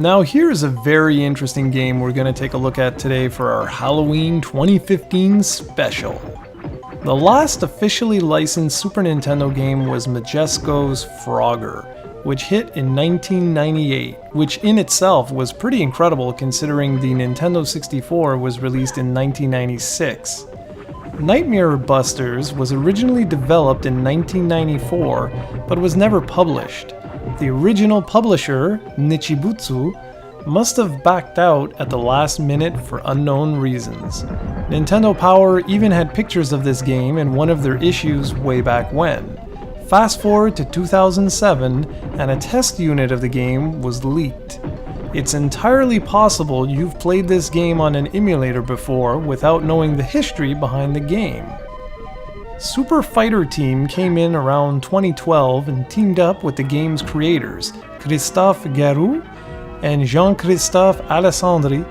Now here's a very interesting game we're going to take a look at today for our Halloween 2015 special. The last officially licensed Super Nintendo game was Majesco's Frogger, which hit in 1998, which in itself was pretty incredible considering the Nintendo 64 was released in 1996. Nightmare Busters was originally developed in 1994, but was never published. The original publisher, Nichibutsu, must have backed out at the last minute for unknown reasons. Nintendo Power even had pictures of this game in one of their issues way back when. Fast forward to 2007, and a test unit of the game was leaked. It's entirely possible you've played this game on an emulator before without knowing the history behind the game. Super Fighter Team came in around 2012 and teamed up with the game's creators, Christophe Garou and Jean-Christophe Alessandri,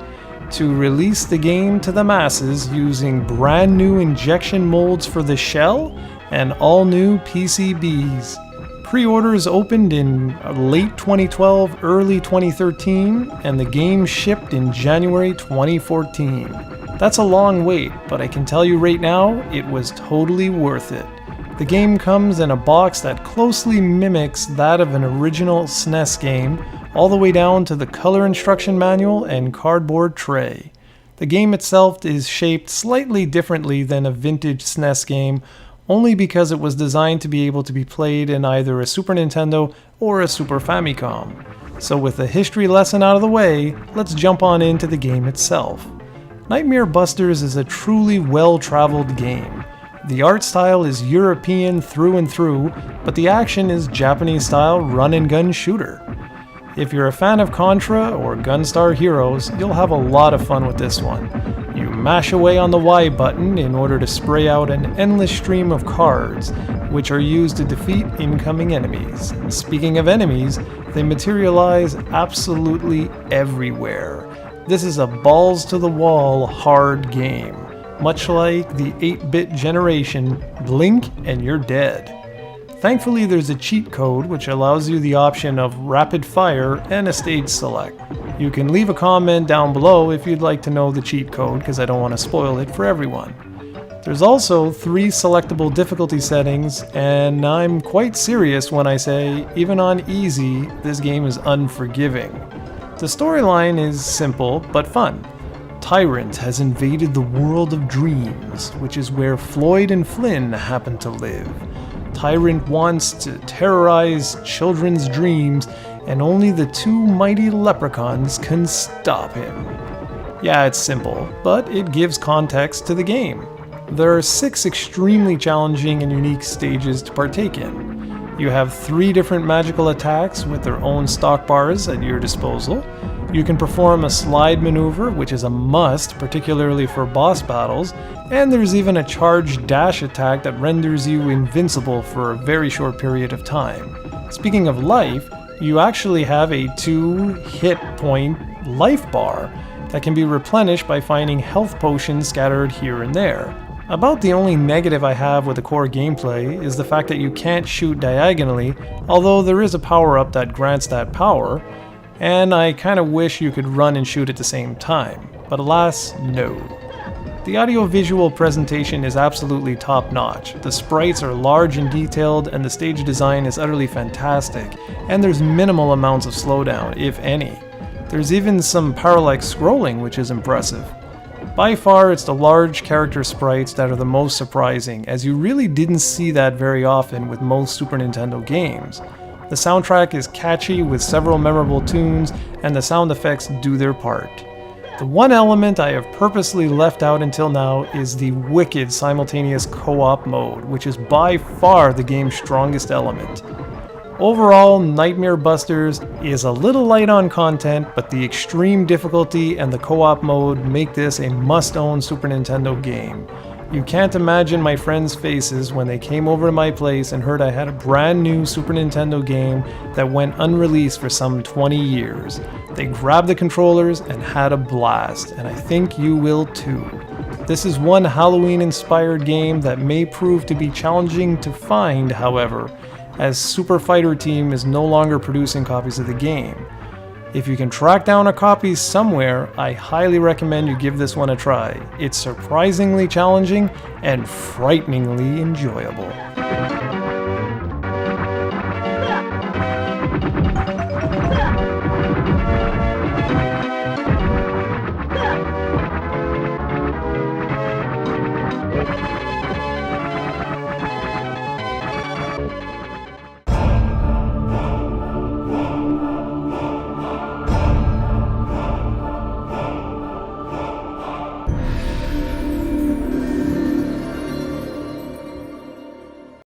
to release the game to the masses using brand new injection molds for the shell and all new PCBs. Pre-orders opened in late 2012, early 2013, and the game shipped in January 2014. That's a long wait, but I can tell you right now, it was totally worth it. The game comes in a box that closely mimics that of an original SNES game, all the way down to the color instruction manual and cardboard tray. The game itself is shaped slightly differently than a vintage SNES game, only because it was designed to be able to be played in either a Super Nintendo or a Super Famicom. So with the history lesson out of the way, let's jump on into the game itself. Nightmare Busters is a truly well-traveled game. The art style is European through and through, but the action is Japanese-style run-and-gun shooter. If you're a fan of Contra or Gunstar Heroes, you'll have a lot of fun with this one. You mash away on the Y button in order to spray out an endless stream of cards, which are used to defeat incoming enemies. Speaking of enemies, they materialize absolutely everywhere. This is a balls-to-the-wall hard game. Much like the 8-bit generation, blink and you're dead. Thankfully, there's a cheat code which allows you the option of rapid fire and a stage select. You can leave a comment down below if you'd like to know the cheat code, because I don't want to spoil it for everyone. There's also 3 selectable difficulty settings, and I'm quite serious when I say, even on easy, this game is unforgiving. The storyline is simple but fun. Tyrant has invaded the world of dreams, which is where Floyd and Flynn happen to live. Tyrant wants to terrorize children's dreams, and only the 2 mighty leprechauns can stop him. Yeah, it's simple, but it gives context to the game. There are 6 extremely challenging and unique stages to partake in. You have 3 different magical attacks with their own stock bars at your disposal. You can perform a slide maneuver, which is a must, particularly for boss battles, and there's even a charged dash attack that renders you invincible for a very short period of time. Speaking of life, you actually have a 2 hit point life bar that can be replenished by finding health potions scattered here and there. About the only negative I have with the core gameplay is the fact that you can't shoot diagonally, although there is a power-up that grants that power, and I kinda wish you could run and shoot at the same time, but alas, no. The audio-visual presentation is absolutely top-notch. The sprites are large and detailed, and the stage design is utterly fantastic, and there's minimal amounts of slowdown, if any. There's even some parallax scrolling, which is impressive. By far, it's the large character sprites that are the most surprising, as you really didn't see that very often with most Super Nintendo games. The soundtrack is catchy with several memorable tunes, and the sound effects do their part. The one element I have purposely left out until now is the wicked simultaneous co-op mode, which is by far the game's strongest element. Overall, Nightmare Busters is a little light on content, but the extreme difficulty and the co-op mode make this a must-own Super Nintendo game. You can't imagine my friends' faces when they came over to my place and heard I had a brand new Super Nintendo game that went unreleased for some 20 years. They grabbed the controllers and had a blast, and I think you will too. This is one Halloween-inspired game that may prove to be challenging to find, however, as Super Fighter Team is no longer producing copies of the game. If you can track down a copy somewhere, I highly recommend you give this one a try. It's surprisingly challenging and frighteningly enjoyable.